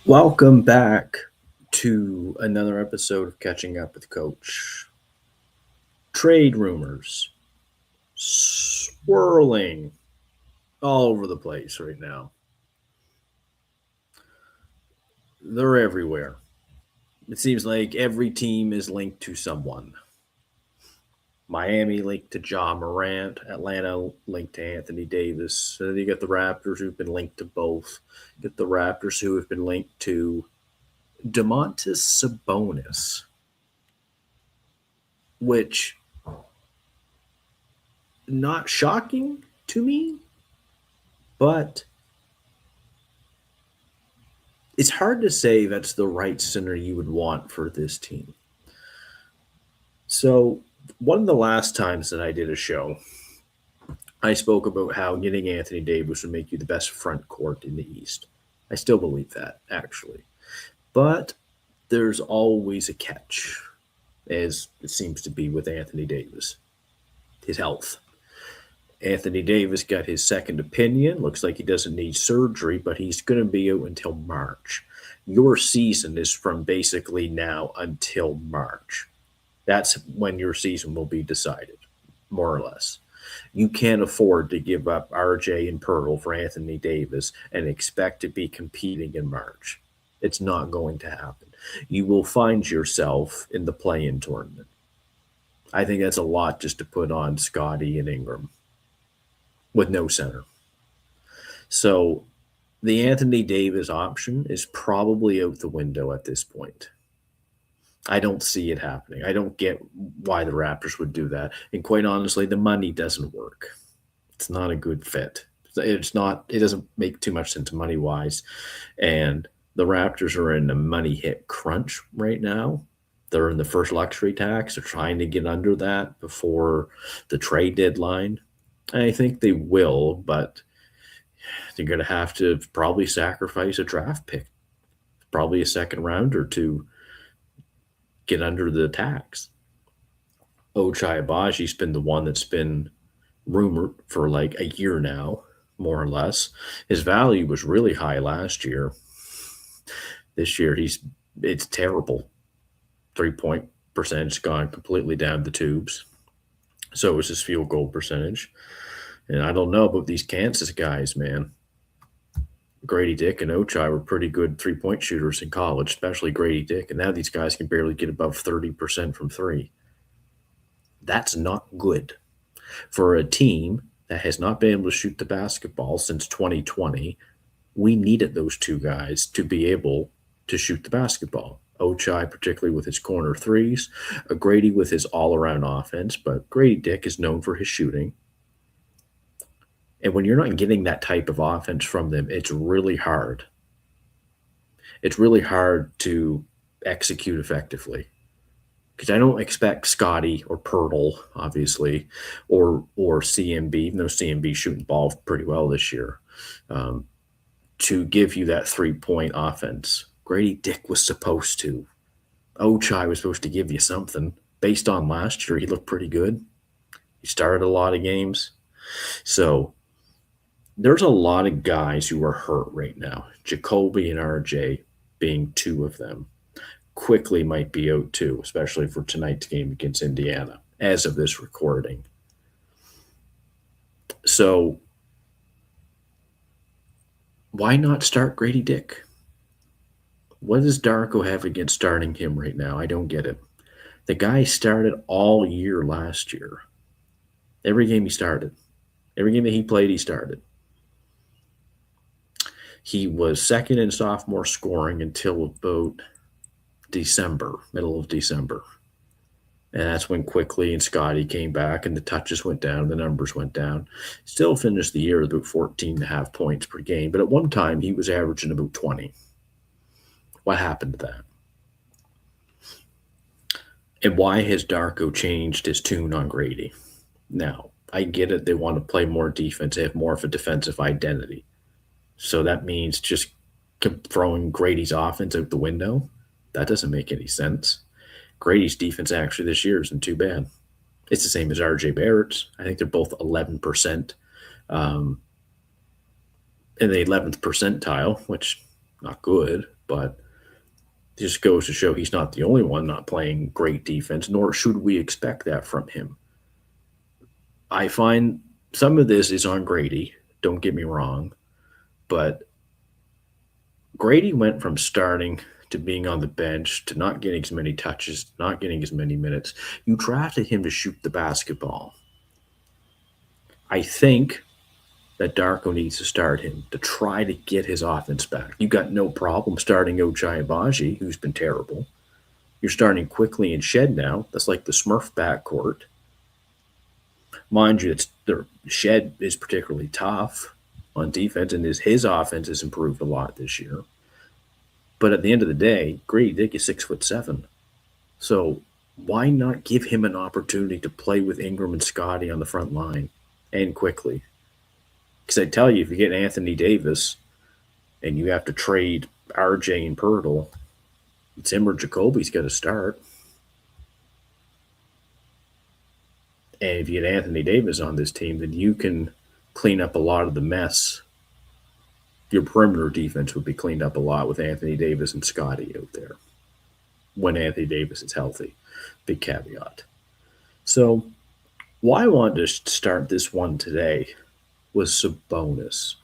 Welcome back to another episode of Catching Up with Coach. Trade rumors swirling all over the place right now. They're everywhere. It seems like every team is linked to someone. Miami linked to Ja Morant, Atlanta linked to Anthony Davis. Then you got the Raptors who've been linked to both. You got the Raptors who have been linked to Domantas Sabonis, which not shocking to me, but it's hard to say that's the right center you would want for this team. So, one of the last times that I did a show, I spoke about how getting Anthony Davis would make you the best front court in the East. I still believe that, actually. But there's always a catch, as it seems to be with Anthony Davis his health. Anthony Davis got his second opinion. Looks like he doesn't need surgery, but he's going to be out until March. Your season is from basically now until March. That's when your season will be decided, more or less. You can't afford to give up RJ and Pearl for Anthony Davis and expect to be competing in March. It's not going to happen. You will find yourself in the play-in tournament. I think that's a lot just to put on Scotty and Ingram with no center. So the Anthony Davis option is probably out the window at this point. I don't see it happening. I don't get why the Raptors would do that. And quite honestly, the money doesn't work. It's not a good fit. It's not, it doesn't make too much sense money wise. And the Raptors are in a money hit crunch right now. They're in the first luxury tax. They're trying to get under that before the trade deadline. I think they will, but they're going to have to probably sacrifice a draft pick, probably a second rounder to get under the tax. Ochai Abaji's been the one that's been rumored for like a year now, more or less. His value was really high last year. This year, it's terrible. 3-point percentage gone completely down the tubes. So is his field goal percentage. And I don't know about these Kansas guys, man. Grady Dick and Ochai were pretty good 3-point shooters in college, especially Grady Dick. And now these guys can barely get above 30% from three. That's not good for a team that has not been able to shoot the basketball since 2020. We needed those two guys to be able to shoot the basketball. Ochai, particularly with his corner threes, Grady with his all around offense, but Grady Dick is known for his shooting. And when you're not getting that type of offense from them, it's really hard. It's really hard to execute effectively. Because I don't expect Scotty or Pirtle, obviously, or CMB, even though CMB shooting ball pretty well this year, to give you that 3-point offense. Grady Dick was supposed to. Ochai was supposed to give you something. Based on last year, he looked pretty good. He started a lot of games. So there's a lot of guys who are hurt right now. Jacoby and RJ being two of them. Quickly might be out too, especially for tonight's game against Indiana, as of this recording. So why not start Grady Dick? What does Darko have against starting him right now? I don't get it. The guy started all year last year. Every game he started. Every game that he played, he started. He was second in sophomore scoring until about December, middle of December. And that's when Quickly and Scotty came back and the touches went down, the numbers went down. Still finished the year with about 14.5 points per game. But at one time, he was averaging about 20. What happened to that? And why has Darko changed his tune on Grady? Now, I get it. They want to play more defense. They have more of a defensive identity. So that means just throwing Grady's offense out the window. That doesn't make any sense. Grady's defense actually this year isn't too bad. It's the same as RJ Barrett's. I think they're both 11% in the 11th percentile, which not good, but it just goes to show he's not the only one not playing great defense, nor should we expect that from him. I find some of this is on Grady, don't get me wrong, but Grady went from starting to being on the bench to not getting as many touches, not getting as many minutes. You drafted him to shoot the basketball. I think that Darko needs to start him to try to get his offense back. You got no problem starting Ochai Agbaji, who's been terrible. You're starting Quickly and Shed now. That's like the Smurf backcourt. Mind you, their Shed is particularly tough on defense, and his offense has improved a lot this year. But at the end of the day, Grady Dick is 6'7". So why not give him an opportunity to play with Ingram and Scotty on the front line and Quickly? Because I tell you, if you get Anthony Davis and you have to trade RJ and Pirtle, it's him or Jacoby's got to start. And if you get Anthony Davis on this team, then you can clean up a lot of the mess. Your perimeter defense would be cleaned up a lot with Anthony Davis and Scotty out there when Anthony Davis is healthy. Big caveat. So why I wanted to start this one today was Sabonis.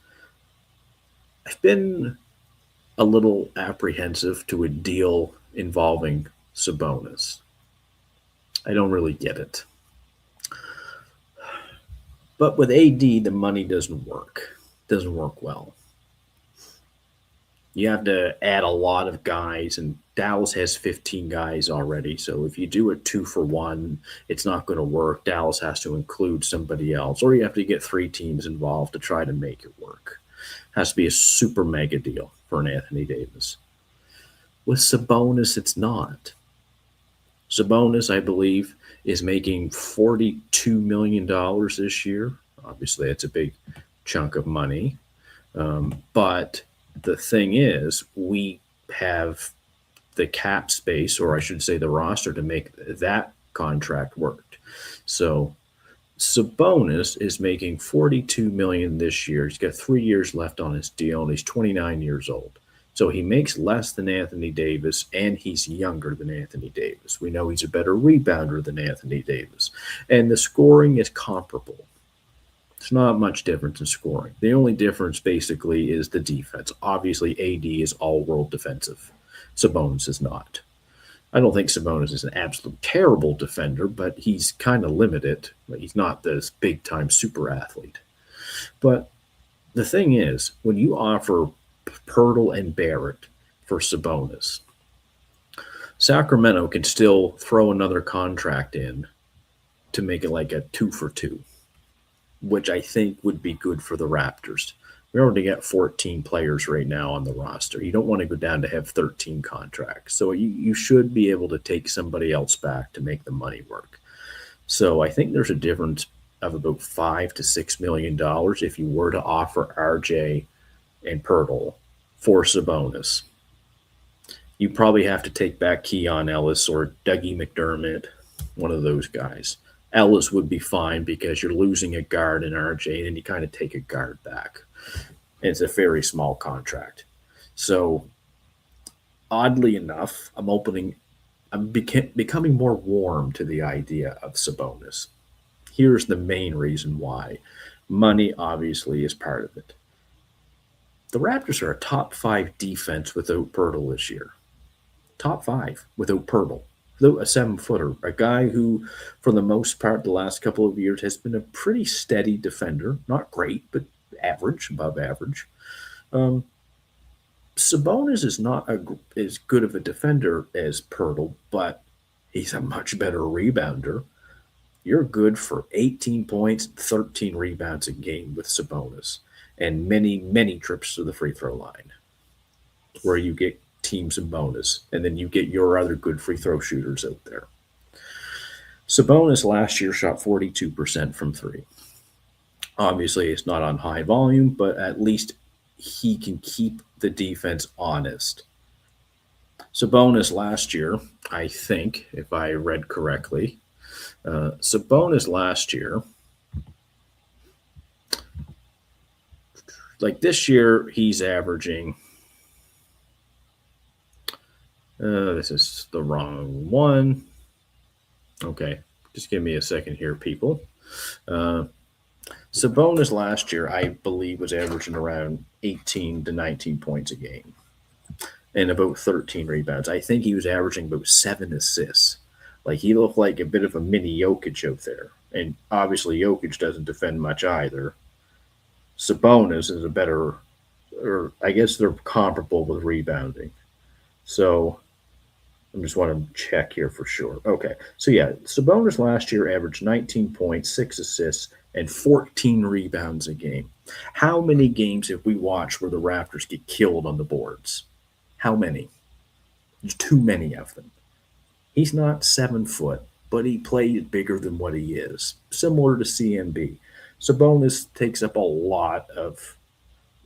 I've been a little apprehensive to a deal involving Sabonis. I don't really get it. But with AD, the money doesn't work. It doesn't work well. You have to add a lot of guys, and Dallas has 15 guys already. So if you do a 2-for-1, it's not going to work. Dallas has to include somebody else, or you have to get 3 teams involved to try to make it work. It has to be a super mega deal for an Anthony Davis. With Sabonis, it's not. Sabonis, I believe, is making $42 million this year. Obviously, that's a big chunk of money. But the thing is, we have the cap space, or I should say the roster, to make that contract work. So Sabonis is making $42 million this year. He's got 3 years left on his deal, and he's 29 years old. So he makes less than Anthony Davis, and he's younger than Anthony Davis. We know he's a better rebounder than Anthony Davis. And the scoring is comparable. It's not much difference in scoring. The only difference basically is the defense. Obviously, AD is all-world defensive. Sabonis is not. I don't think Sabonis is an absolute terrible defender, but he's kind of limited. He's not this big-time super athlete. But the thing is, when you offer Pirtle and Barrett for Sabonis, Sacramento can still throw another contract in to make it like a 2-for-2. Which I think would be good for the Raptors. We already got 14 players right now on the roster. You don't want to go down to have 13 contracts. So you should be able to take somebody else back to make the money work. So I think there's a difference of about $5 to $6 million if you were to offer RJ and Pirtle for Sabonis. You probably have to take back Keon Ellis or Dougie McDermott, one of those guys. Ellis would be fine because you're losing a guard in RJ, and you kind of take a guard back. And it's a very small contract. So, oddly enough, I'm becoming more warm to the idea of Sabonis. Here's the main reason why. Money, obviously, is part of it. The Raptors are a top 5 defense without Pirtle this year. Top 5 without Pirtle. A 7-footer, a guy who, for the most part, the last couple of years has been a pretty steady defender. Not great, but average, above average. Sabonis is not as good of a defender as Pirtle, but he's a much better rebounder. You're good for 18 points, 13 rebounds a game with Sabonis, and many, many trips to the free throw line, where you get teams and bonus, and then you get your other good free throw shooters out there. Sabonis last year shot 42% from 3. Obviously, it's not on high volume, but at least he can keep the defense honest. Sabonis last year, I think, if I read correctly, Sabonis last year, like this year, he's averaging This is the wrong one. Okay, just give me a second here, people. Uh, Sabonis last year, I believe, was averaging around 18 to 19 points a game and about 13 rebounds. I think he was averaging about 7 assists. Like he looked like a bit of a mini Jokic out there. And obviously, Jokic doesn't defend much either. Sabonis is a better, or I guess they're comparable with rebounding. So I just want to check here for sure. Okay. So yeah, Sabonis last year averaged 19 points, 6 assists, and 14 rebounds a game. How many games have we watched where the Raptors get killed on the boards? How many? There's too many of them. He's not 7 foot, but he plays bigger than what he is, similar to CMB. Sabonis takes up a lot of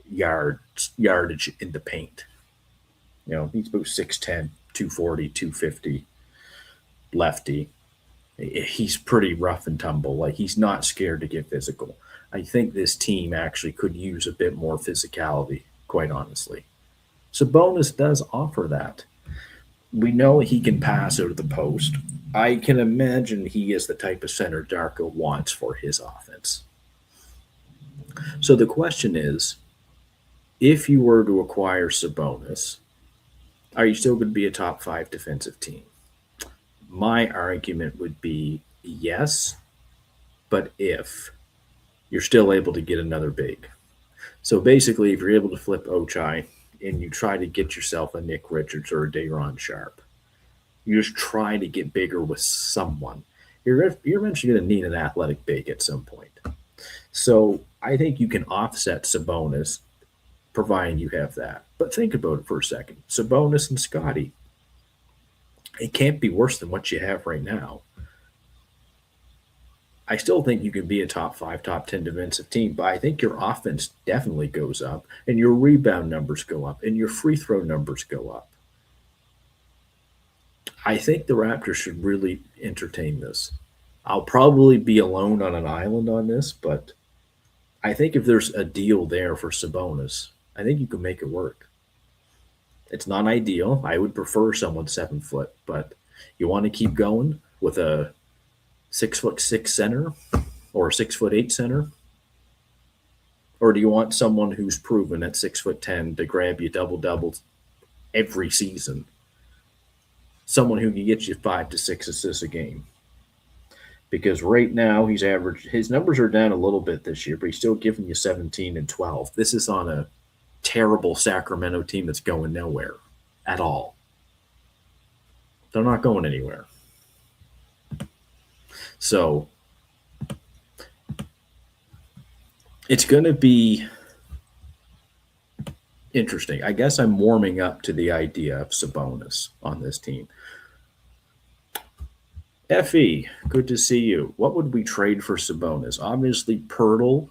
yardage in the paint. He's about 6'10, 240, 250, lefty. He's pretty rough and tumble. Like he's not scared to get physical. I think this team actually could use a bit more physicality, quite honestly. Sabonis does offer that. We know he can pass out of the post. I can imagine he is the type of center Darko wants for his offense. So the question is, if you were to acquire Sabonis, are you still going to be a top 5 defensive team? My argument would be yes, but if you're still able to get another big. So basically, if you're able to flip Ochai and you try to get yourself a Nick Richards or a Day'Ron Sharp, you just try to get bigger with someone. You're eventually going to need an athletic big at some point. So I think you can offset Sabonis, providing you have that. But think about it for a second. Sabonis and Scotty, it can't be worse than what you have right now. I still think you can be a top 5, top 10 defensive team, but I think your offense definitely goes up, and your rebound numbers go up, and your free throw numbers go up. I think the Raptors should really entertain this. I'll probably be alone on an island on this, but I think if there's a deal there for Sabonis, I think you can make it work. It's not ideal. I would prefer someone 7 foot, but you want to keep going with a 6'6" center or a 6'8" center? Or do you want someone who's proven at 6'10" to grab you double doubles every season? Someone who can get you 5 to 6 assists a game. Because right now he's averaged, his numbers are down a little bit this year, but he's still giving you 17 and 12. This is on a terrible Sacramento team that's going nowhere at all. They're not going anywhere. So it's going to be interesting. I guess I'm warming up to the idea of Sabonis on this team. Effie, good to see you. What would we trade for Sabonis? Obviously, Pirtle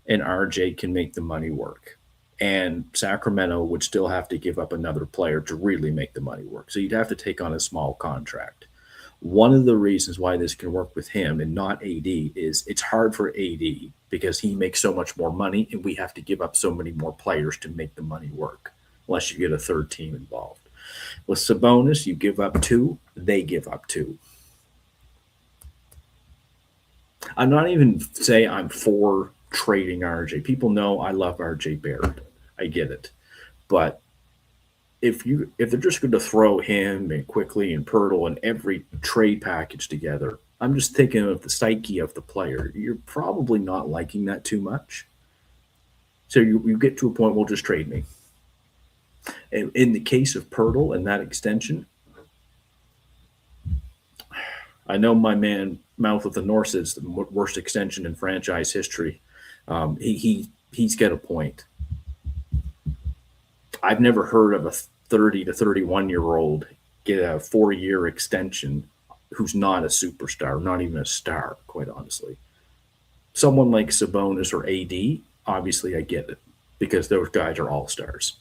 and RJ can make the money work. And Sacramento would still have to give up another player to really make the money work. So you'd have to take on a small contract. One of the reasons why this can work with him and not AD is it's hard for AD because he makes so much more money and we have to give up so many more players to make the money work, unless you get a third team involved. With Sabonis, you give up 2, they give up 2. I'm not even say I'm for trading RJ. People know I love RJ Barrett. I get it. But if they're just going to throw him and Quickly and Pirtle and every trade package together, I'm just thinking of the psyche of the player. You're probably not liking that too much. So you get to a point, well, just trade me. And in the case of Pirtle and that extension, I know my man Mouth of the North is the worst extension in franchise history. He's got a point. I've never heard of a 30 to 31-year-old get a 4-year extension who's not a superstar, not even a star, quite honestly. Someone like Sabonis or AD, obviously I get it because those guys are all stars.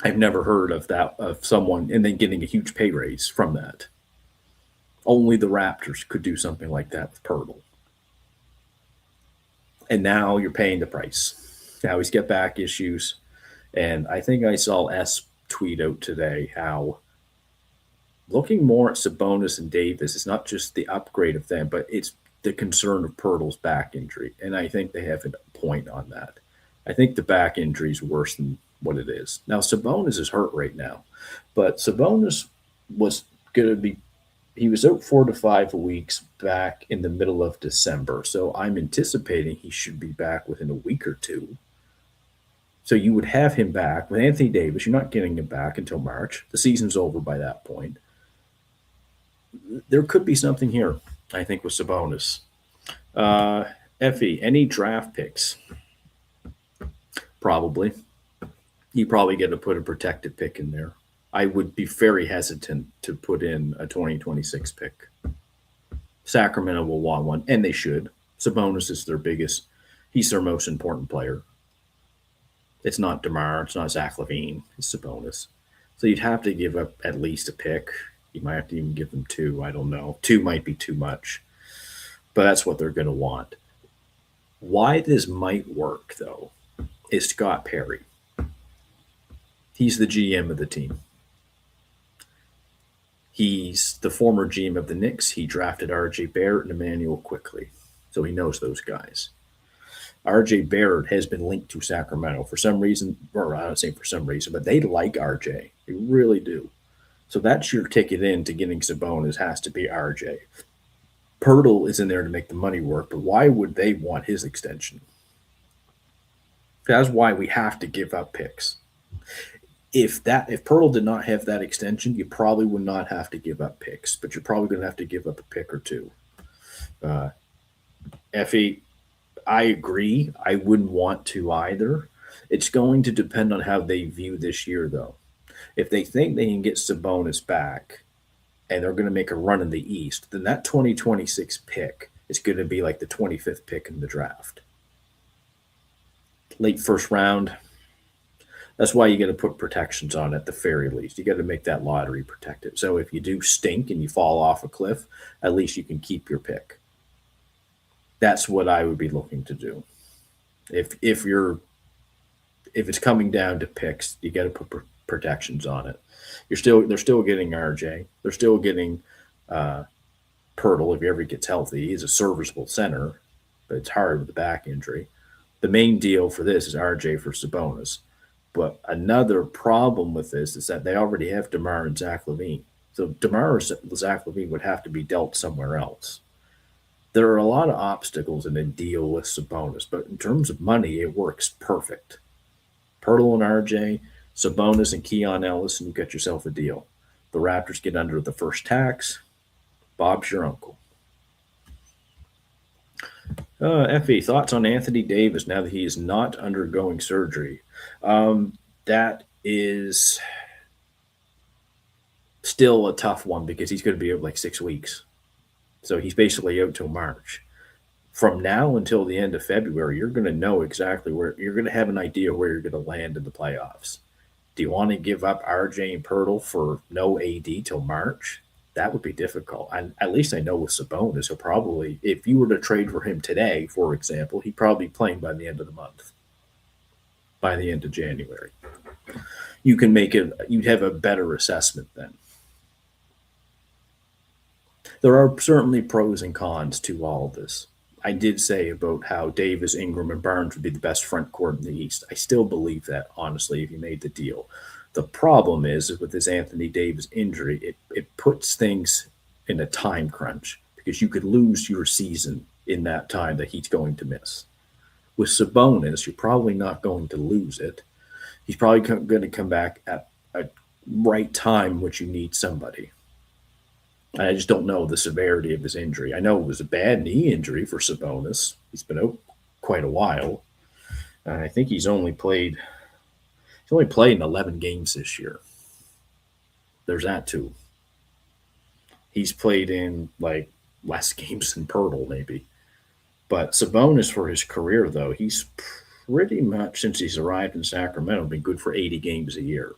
I've never heard of that, of someone and then getting a huge pay raise from that. Only the Raptors could do something like that with Pirtle. And now you're paying the price. Now he's got back issues. And I think I saw S tweet out today how looking more at Sabonis and Davis is not just the upgrade of them, but it's the concern of Pirtle's back injury. And I think they have a point on that. I think the back injury is worse than what it is. Now, Sabonis is hurt right now, but Sabonis was going to be, he was out 4 to 5 weeks back in the middle of December. So I'm anticipating he should be back within a week or two. So you would have him back. With Anthony Davis, you're not getting him back until March. The season's over by that point. There could be something here, I think, with Sabonis. Effie, any draft picks? Probably. You probably get to put a protected pick in there. I would be very hesitant to put in a 2026 pick. Sacramento will want one, and they should. Sabonis is their biggest, he's their most important player. It's not DeMar, it's not Zach LaVine, it's Sabonis. So you'd have to give up at least a pick. You might have to even give them two. I don't know. Two might be too much, but that's what they're going to want. Why this might work, though, is Scott Perry. He's the GM of the team. He's the former GM of the Knicks. He drafted R.J. Barrett and Emmanuel Quickly, so he knows those guys. R.J. Barrett has been linked to Sacramento for some reason, or I don't say for some reason, but they like R.J. They really do. So that's your ticket in to getting Sabonis has to be R.J. Pirtle is in there to make the money work, but why would they want his extension? That's why we have to give up picks. If Pirtle did not have that extension, you probably would not have to give up picks, but you're probably going to have to give up a pick or two. Effie, I agree. I wouldn't want to either. It's going to depend on how they view this year, though. If they think they can get Sabonis back and they're going to make a run in the East, then that 2026 pick is going to be like the 25th pick in the draft. Late first round. That's why you got to put protections on it at the very least. You got to make that lottery protected. So if you do stink and you fall off a cliff, at least you can keep your pick. That's what I would be looking to do. If it's coming down to picks, you got to put protections on it. They're still getting RJ. They're still getting Pirtle if he ever gets healthy. He's a serviceable center, but it's hard with the back injury. The main deal for this is RJ for Sabonis. But another problem with this is that they already have DeMar and Zach LaVine. So DeMar or Zach LaVine would have to be dealt somewhere else. There are a lot of obstacles in a deal with Sabonis, but in terms of money, it works perfect. Pirtle and RJ, Sabonis and Keon Ellis, and you got yourself a deal. The Raptors get under the first tax. Bob's your uncle. Effie, thoughts on Anthony Davis now that he is not undergoing surgery? That is still a tough one because he's going to be out like 6 weeks. So he's basically out till March. From now until the end of February, you're going to know exactly where you're going to have an idea where you're going to land in the playoffs. Do you want to give up RJ and Pirtle for no AD till March? That would be difficult. At least I know with Sabonis, he'll probably, if you were to trade for him today, for example, he'd probably be playing by the end of the month, by the end of January. You can make it, you'd have a better assessment then. There are certainly pros and cons to all of this. I did say about how Davis, Ingram, and Barnes would be the best front court in the East. I still believe that, honestly, if you made the deal. The problem is with this Anthony Davis injury, it puts things in a time crunch because you could lose your season in that time that he's going to miss. With Sabonis, you're probably not going to lose it. He's probably going to come back at a right time which you need somebody. I just don't know the severity of his injury. I know it was a bad knee injury for Sabonis. He's been out quite a while. I think he's only played in 11 games this year. There's that too. He's played in like less games than Pirtle maybe. But Sabonis for his career though, he's pretty much since he's arrived in Sacramento been good for 80 games a year.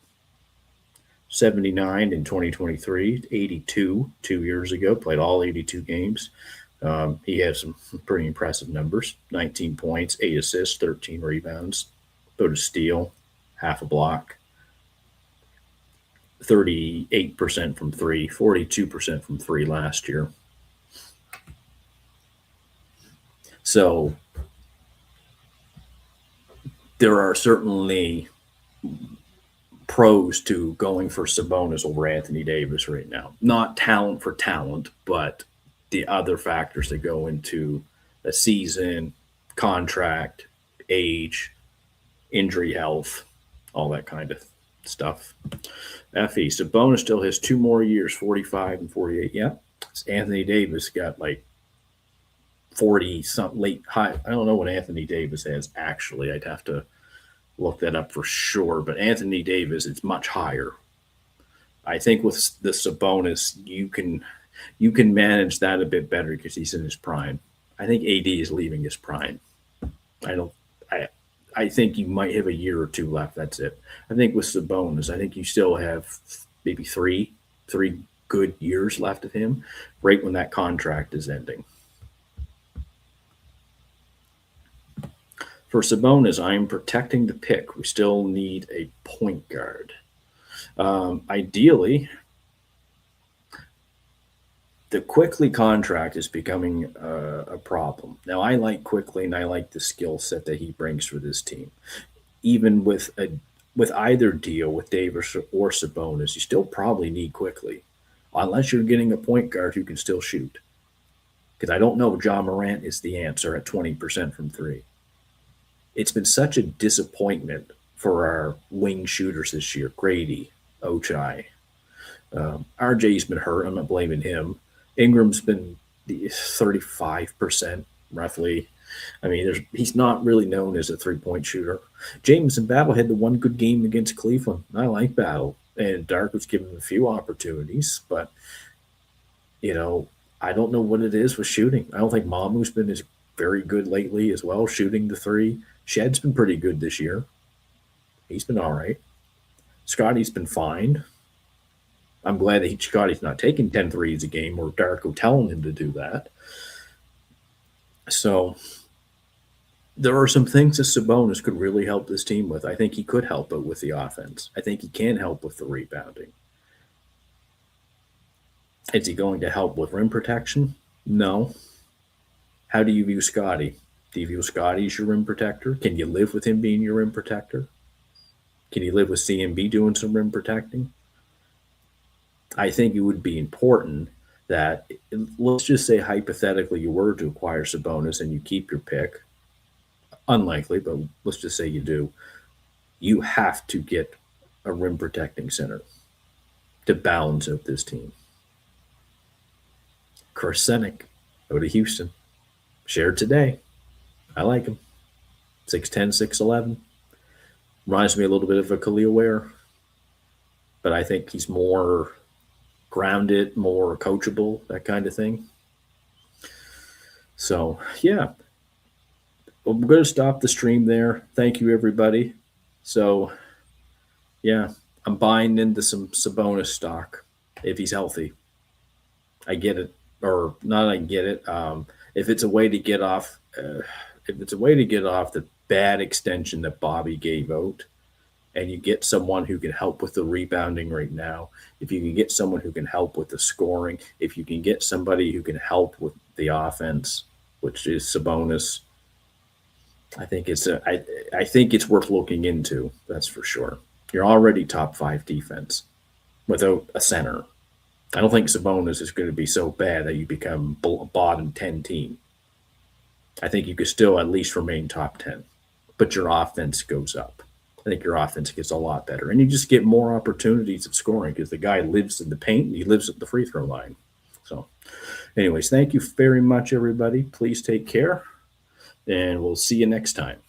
79 in 2023, 82 2 years ago, played all 82 games. He had some pretty impressive numbers, 19 points, 8 assists, 13 rebounds, about a steal, half a block. 38% from three, 42% from three last year. So there are certainly pros to going for Sabonis over Anthony Davis right now. Not talent for talent, but the other factors that go into a season, contract, age, injury health, all that kind of stuff. FE, Sabonis still has 2 more years, 45 and 48. Yeah. Anthony Davis got like 40 something late high. I don't know what Anthony Davis has actually. I'd have to look that up for sure. But Anthony Davis, it's much higher. I think with the Sabonis, you can manage that a bit better because he's in his prime. I think AD is leaving his prime. I think you might have a year or two left. That's it. I think with Sabonis, I think you still have maybe three good years left of him, right when that contract is ending. For Sabonis, I am protecting the pick. We still need a point guard. Ideally, the Quickly contract is becoming a problem. Now, I like Quickly, and I like the skill set that he brings for this team. Even with either deal, with Davis or Sabonis, you still probably need Quickly, unless you're getting a point guard who can still shoot. Because I don't know if Ja Morant is the answer at 20% from three. It's been such a disappointment for our wing shooters this year. Grady, Ochai. RJ's been hurt. I'm not blaming him. Ingram's been 35% roughly. I mean, he's not really known as a three-point shooter. James and Battle had the one good game against Cleveland. I like Battle. And Dark was given a few opportunities. But, I don't know what it is with shooting. I don't think Mamu's been as very good lately as well, shooting the three. Shed's been pretty good this year. He's been all right. Scotty's been fine. I'm glad that Scotty's not taking 10 threes a game or Darko telling him to do that. So there are some things that Sabonis could really help this team with. I think he could help it with the offense. I think he can help with the rebounding. Is he going to help with rim protection? No. How do you view Scotty? Do you view Scotty as your rim protector? Can you live with him being your rim protector? Can you live with CMB doing some rim protecting? I think it would be important that, let's just say hypothetically you were to acquire Sabonis and you keep your pick. Unlikely, but let's just say you do. You have to get a rim protecting center to balance out this team. Korsenik out of Houston. Shared today. I like him. 6'10", 6'11". Reminds me a little bit of a Khalil Ware. But I think he's more grounded, more coachable, that kind of thing. So, yeah. Well, we're going to stop the stream there. Thank you, everybody. So, yeah, I'm buying into some Sabonis stock if he's healthy. I get it. Or not I get it. If it's a way to get off the bad extension that Bobby gave out, and you get someone who can help with the rebounding right now, if you can get someone who can help with the scoring, if you can get somebody who can help with the offense, which is Sabonis, I think it's worth looking into. That's for sure. You're already top 5 defense without a center. I don't think Sabonis is going to be so bad that you become a bottom 10 team. I think you could still at least remain top 10, but your offense goes up. I think your offense gets a lot better, and you just get more opportunities of scoring because the guy lives in the paint and he lives at the free throw line. So, anyways, thank you very much, everybody. Please take care, and we'll see you next time.